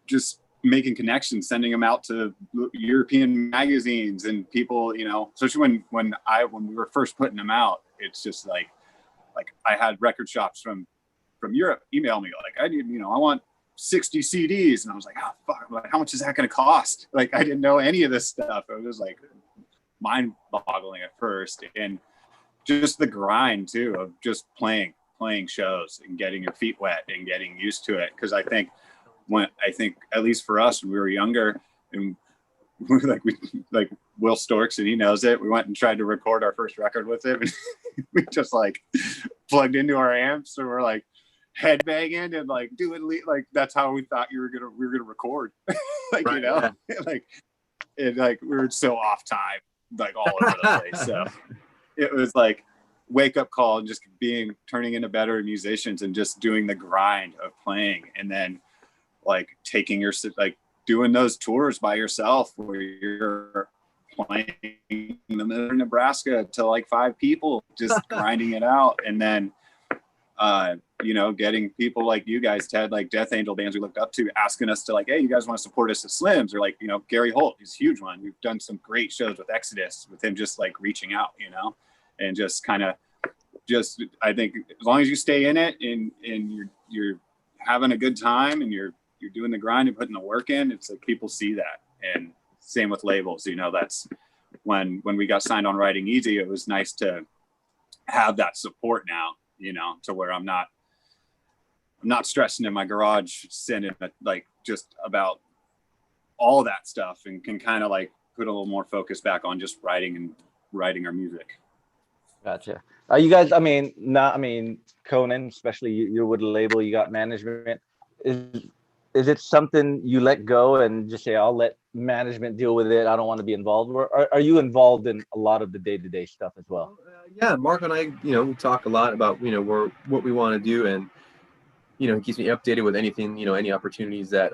just making connections, sending them out to European magazines and people, you know, especially when we were first putting them out, it's just like I had record shops from Europe email me like, I want 60 CDs, and I was like, oh fuck, like how much is that going to cost? Like I didn't know any of this stuff. It was like mind-boggling at first, and just the grind too of just playing shows and getting your feet wet and getting used to it. Because I think at least for us when we were younger, and we were like Will Storks, and he knows it, we went and tried to record our first record with him, and we just like plugged into our amps and we're like headbanging and like doing like that's how we thought we were gonna record. Like, right, you know, yeah. like we were so off time, like all over the place. So it was like wake up call and just turning into better musicians and just doing the grind of playing, and then like doing those tours by yourself where you're playing in the middle of Nebraska to like 5 people, just grinding it out. And then getting people like you guys, Ted, like Death Angel bands we looked up to, asking us to like, hey, you guys want to support us at Slims? Or like, Gary Holt, he's a huge one. We've done some great shows with Exodus, with him just like reaching out, and just kind of I think as long as you stay in it and you're having a good time and you're doing the grind and putting the work in, it's like people see that. And same with labels, that's when we got signed on Writing Easy, it was nice to have that support now, to where I'm not I'm not stressing in my garage, sending like just about all that stuff, and can kind of like put a little more focus back on just writing our music. Gotcha. You guys, Conan, especially you're with a label, you got management. Is it something you let go and just say, I'll let management deal with it, I don't want to be involved? Or are you involved in a lot of the day-to-day stuff as well? Yeah, Mark and I, we talk a lot about, what we want to do, and, he keeps me updated with anything, any opportunities that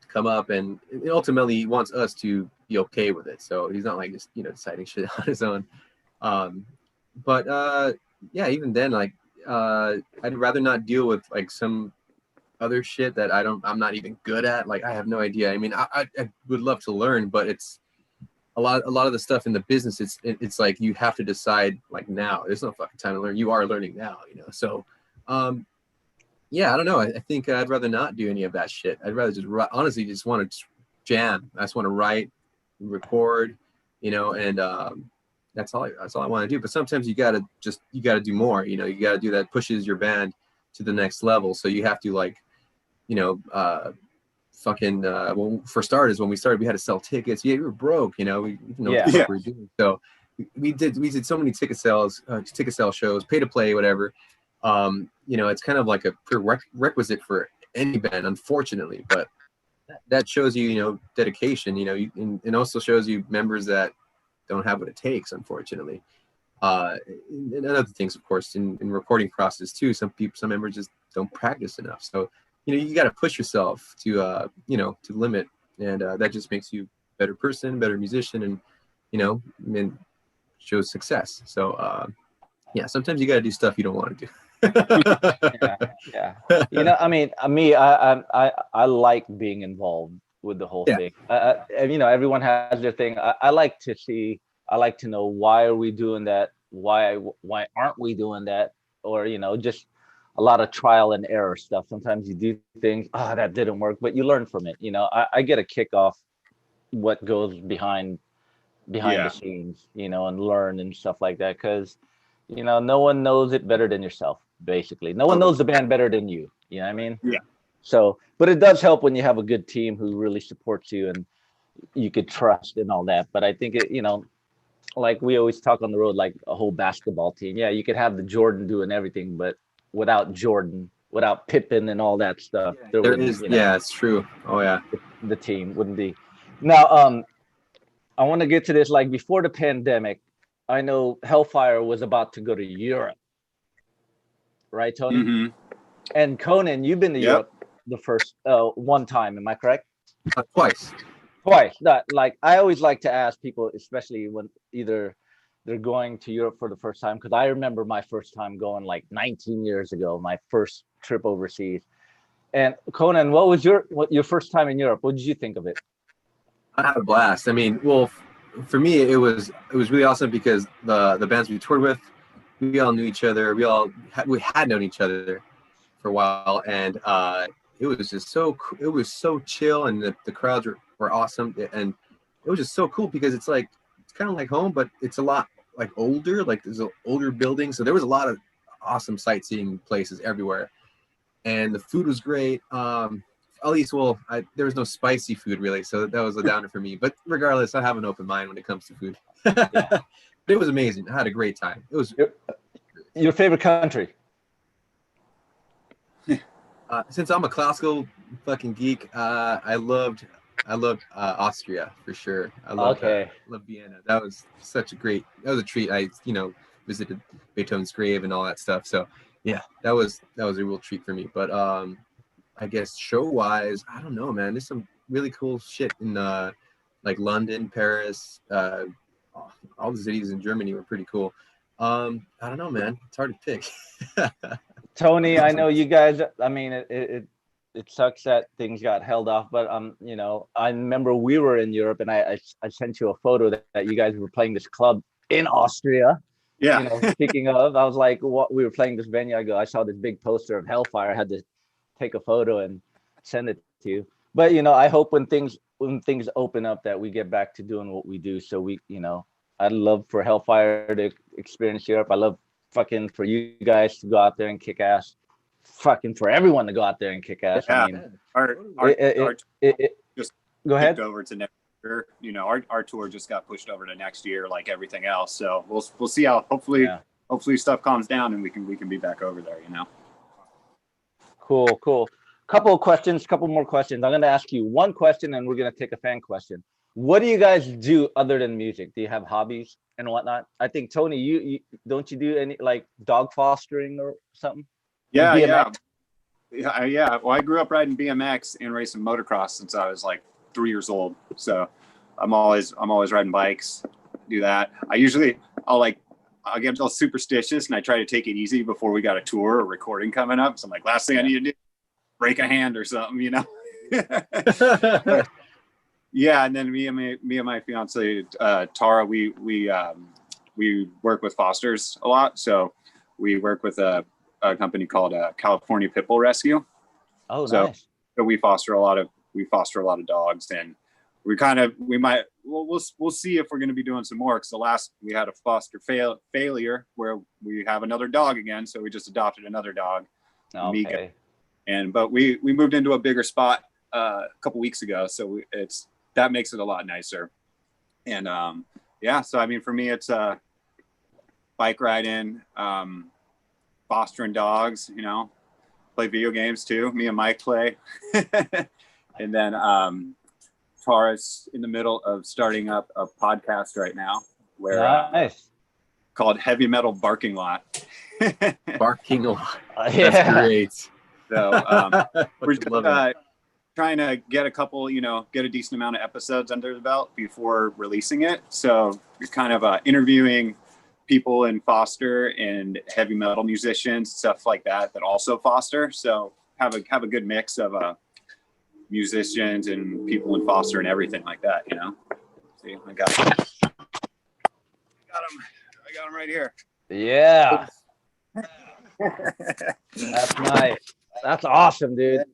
come up, and ultimately he wants us to be okay with it. So he's not like just, deciding shit on his own. But yeah, even then, like, I'd rather not deal with like some other shit that I'm not even good at. Like, I have no idea. I mean, I would love to learn, but it's a lot of the stuff in the business. It's like you have to decide like now. There's no fucking time to learn. You are learning now, So, yeah, I don't know. I think I'd rather not do any of that shit. I'd rather just honestly just want to jam. I just want to write, record, and that's all I want to do. But sometimes you gotta do more. You gotta do that pushes your band to the next level. So you have to like, well, for starters, when we started, we had to sell tickets. Yeah, we were broke. We didn't know what the fuck we were doing. So we did so many ticket sale shows, pay to play, whatever. It's kind of like a prerequisite for any band, unfortunately. But that shows you, dedication. And also shows you members that don't have what it takes, unfortunately. And other things, of course, in recording process too. Some members just don't practice enough. So, you got to push yourself to limit, and that just makes you a better person, better musician, and shows success. So, yeah, sometimes you got to do stuff you don't want to do. Yeah. I like being involved with the whole thing. Everyone has their thing. I like to know, why are we doing that? Why aren't we doing that? Or, just a lot of trial and error stuff. Sometimes you do things, that didn't work, but you learn from it. I get a kick off what goes behind the scenes, and learn and stuff like that. Cause, no one knows it better than yourself, basically. No one knows the band better than you. You know what I mean? Yeah. So, but it does help when you have a good team who really supports you and you could trust and all that. But I think like we always talk on the road, like a whole basketball team. Yeah, you could have the Jordan doing everything, but without Jordan, without Pippen and all that stuff, it's true. Oh yeah, the team wouldn't be. Now, I want to get to this. Like, before the pandemic, I know Hellfire was about to go to Europe, right, Tony? Mm-hmm. And Conan, you've been to Europe the first one time. Am I correct? Twice. Like, I always like to ask people, especially when either they're going to Europe for the first time, because I remember my first time going like 19 years ago, my first trip overseas. And Conan, what was your first time in Europe? What did you think of it? I had a blast. I mean, well, for me, it was really awesome because the bands we toured with, we all knew each other. We had known each other for a while, and it was just so chill, and the crowds were awesome, and it was just so cool because it's kind of like home, but it's a lot like older. Like, there's an older building, so there was a lot of awesome sightseeing places everywhere, and the food was great. At least, there was no spicy food really, so that was a downer for me. But regardless, I have an open mind when it comes to food. But it was amazing. I had a great time. It was your favorite country. Since I'm a classical fucking geek, I loved Austria for sure. I loved Vienna. That was a treat. I visited Beethoven's grave and all that stuff. So yeah, that was a real treat for me. But I guess show wise, I don't know, man. There's some really cool shit in like London, Paris, all the cities in Germany were pretty cool. I don't know, man. It's hard to pick. Tony, I know you guys. I mean, it sucks that things got held off, but I remember we were in Europe, and I sent you a photo that you guys were playing this club in Austria. Yeah. Speaking of, I was like, what, we were playing this venue. I saw this big poster of Hellfire. I had to take a photo and send it to you. But I hope when things open up that we get back to doing what we do. So I'd love for Hellfire to experience Europe. I love fucking for you guys to go out there and kick ass. fucking for everyone to go out there and kick ass. Yeah. I mean, Our just go ahead. over to next year. You know, our tour just got pushed over to next year, like everything else. So we'll see how hopefully stuff calms down and we can be back over there. You know. Cool. Couple more questions. I'm gonna ask you one question, and we're gonna take a fan question. What do you guys do other than music? Do you have hobbies and whatnot? I think Tony, you don't you do any like dog fostering or something? Yeah. Well, I grew up riding BMX and racing motocross since I was like 3 years old. So I'm always riding bikes. Do that. I'll get a little superstitious and I try to take it easy before we got a tour or recording coming up. So I'm like, last thing I need to do, break a hand or something, you know. Yeah, and then me and my fiance Tara, we work with fosters a lot. So we work with a company called California Pitbull Rescue. Oh, nice. So we foster a lot of dogs, and we'll see if we're going to be doing some more. Because we had a foster failure where we have another dog again, so we just adopted another dog, Mika. But we moved into a bigger spot a couple weeks ago, so that makes it a lot nicer. And so I mean, for me, it's bike riding, fostering dogs, you know, play video games too. Me and Mike play. And then Tara's in the middle of starting up a podcast right now called Heavy Metal Barking Lot. Barking Lot. Yeah. That's great. So we're just trying to get a decent amount of episodes under the belt before releasing it. So we're kind of interviewing people in foster and heavy metal musicians, stuff like that also foster. So have a good mix of musicians and people in foster and everything like that, you know. See, I got him right here. Yeah. That's nice. That's awesome, dude.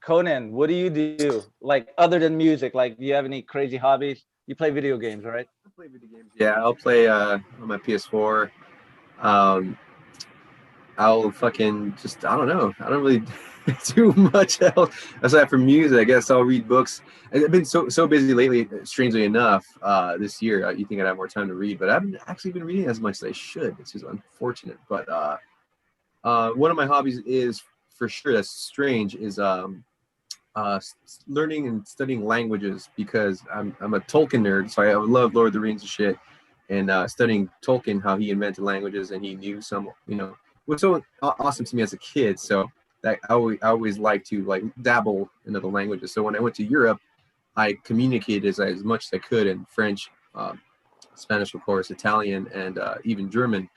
Conan, what do you do? Like other than music, like do you have any crazy hobbies? You play video games, right? I play video games. Yeah, I'll play on my PS4. I'll fucking just, I don't know. I don't really do much else aside from music. I guess I'll read books. I've been so busy lately, strangely enough, this year. You think I'd have more time to read, but I haven't actually been reading as much as I should. It's just unfortunate. But one of my hobbies is, for sure, that's strange, is learning and studying languages, because I'm a Tolkien nerd, so I love Lord of the Rings and shit, and studying Tolkien, how he invented languages, and he knew some, you know, it was so awesome to me as a kid. So that I always like to like dabble in other languages. So when I went to Europe, I communicated as much as I could in French, Spanish, of course, Italian, and even German.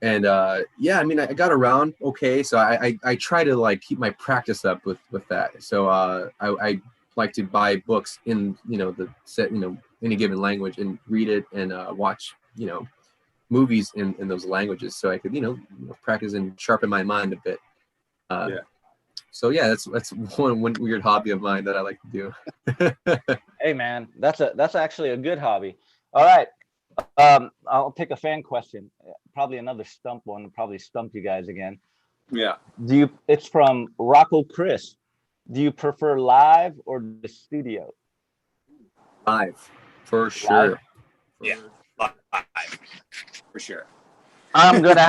And I mean, I got around okay. So I try to like keep my practice up with that. So I like to buy books in, you know, the set, you know, any given language, and read it, and watch, you know, movies in those languages, so I could, you know, practice and sharpen my mind a bit. So yeah, that's one weird hobby of mine that I like to do. Hey man, that's actually a good hobby. All right. I'll take a fan question. Probably another stump one. Probably stumped you guys again. Yeah. It's from Rocco Chris. Do you prefer live or the studio? Live, for sure. Yeah, live, for sure. I'm gonna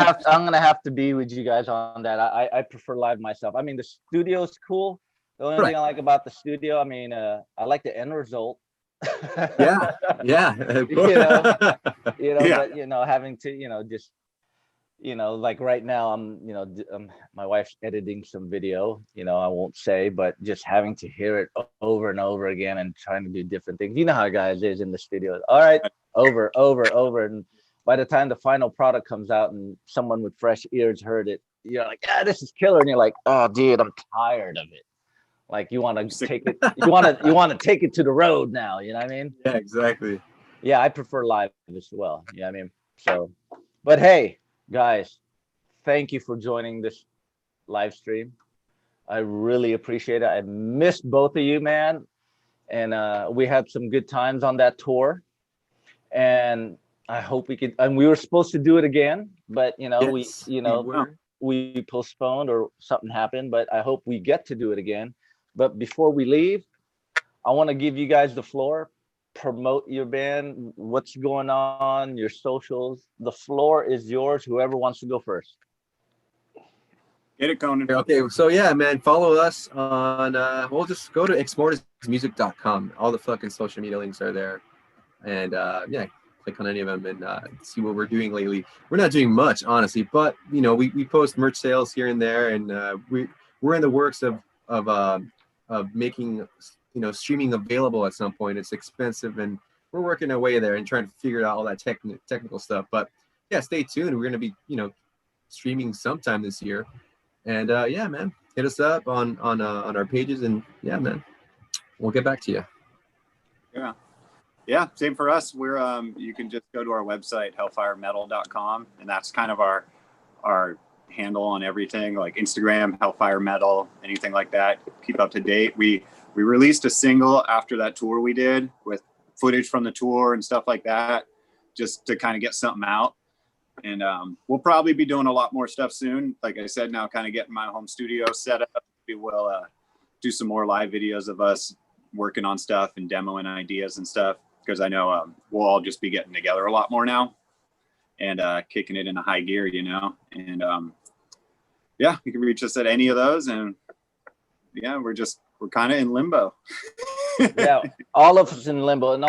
have to be with you guys on that. I prefer live myself. I mean, the studio's cool. The only thing I like about the studio, I mean, I like the end result. yeah. But you know, having to, you know, just, you know, like right now my wife's editing some video, you know, I won't say, but just having to hear it over and over again and trying to do different things. You know how guys is in the studio. All right, over, and by the time the final product comes out and someone with fresh ears heard it, you're like, yeah, this is killer, and you're like, oh dude, I'm tired of it. Like you want to take it, you want to take it to the road now. You know what I mean? Yeah, exactly. Yeah, I prefer live as well. You know what I mean? So, but hey, guys, thank you for joining this live stream. I really appreciate it. I missed both of you, man, and we had some good times on that tour, and I hope we could. And we were supposed to do it again, but you know, Yes, we, you know, we we postponed or something happened, but I hope we get to do it again. But before we leave, I want to give you guys the floor. Promote your band, what's going on, your socials. The floor is yours. Whoever wants to go first. Get it, Conan. Okay, so yeah, man, follow us on we'll just go to exmortusmusic.com. All the fucking social media links are there. And yeah, click on any of them and see what we're doing lately. We're not doing much, honestly, but you know, we post merch sales here and there, and we're in the works of making, you know, streaming available at some point. It's expensive, and we're working our way there and trying to figure out all that technical stuff. But yeah, stay tuned. We're gonna be, you know, streaming sometime this year. And yeah, man, hit us up on our pages, and yeah, man, we'll get back to you. Yeah, same for us. We're you can just go to our website, hellfiremetal.com, and that's kind of our handle on everything, like Instagram, Hellfire Metal, anything like that. Keep up to date. We released a single after that tour we did with footage from the tour and stuff like that, just to kind of get something out. And we'll probably be doing a lot more stuff soon. Like I said, now kind of getting my home studio set up. We will do some more live videos of us working on stuff and demoing ideas and stuff, because I know we'll all just be getting together a lot more now and kicking it in a high gear, you know. And yeah, you can reach us at any of those. And yeah, we're kind of in limbo. Yeah, all of us in limbo. And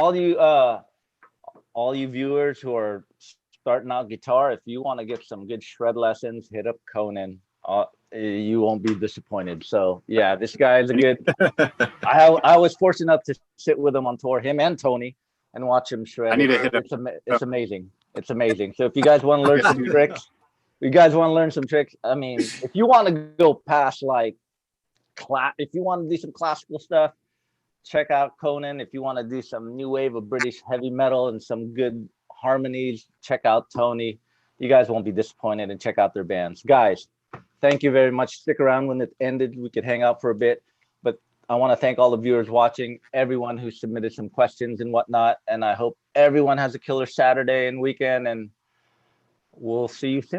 all you viewers who are starting out guitar, if you want to get some good shred lessons, hit up Conan. You won't be disappointed. So yeah, this guy is a good. I was fortunate enough to sit with him on tour, him and Tony, and watch him shred. I need to hit him. It's amazing. It's amazing. So if you guys want to learn some tricks, I mean, if you want to go past like if you want to do some classical stuff, check out Conan. If you want to do some new wave of British heavy metal and some good harmonies, check out Tony. You guys won't be disappointed, and check out their bands. Guys, thank you very much. Stick around when it ended. We could hang out for a bit, but I want to thank all the viewers watching, everyone who submitted some questions and whatnot, and I hope everyone has a killer Saturday and weekend, and we'll see you soon.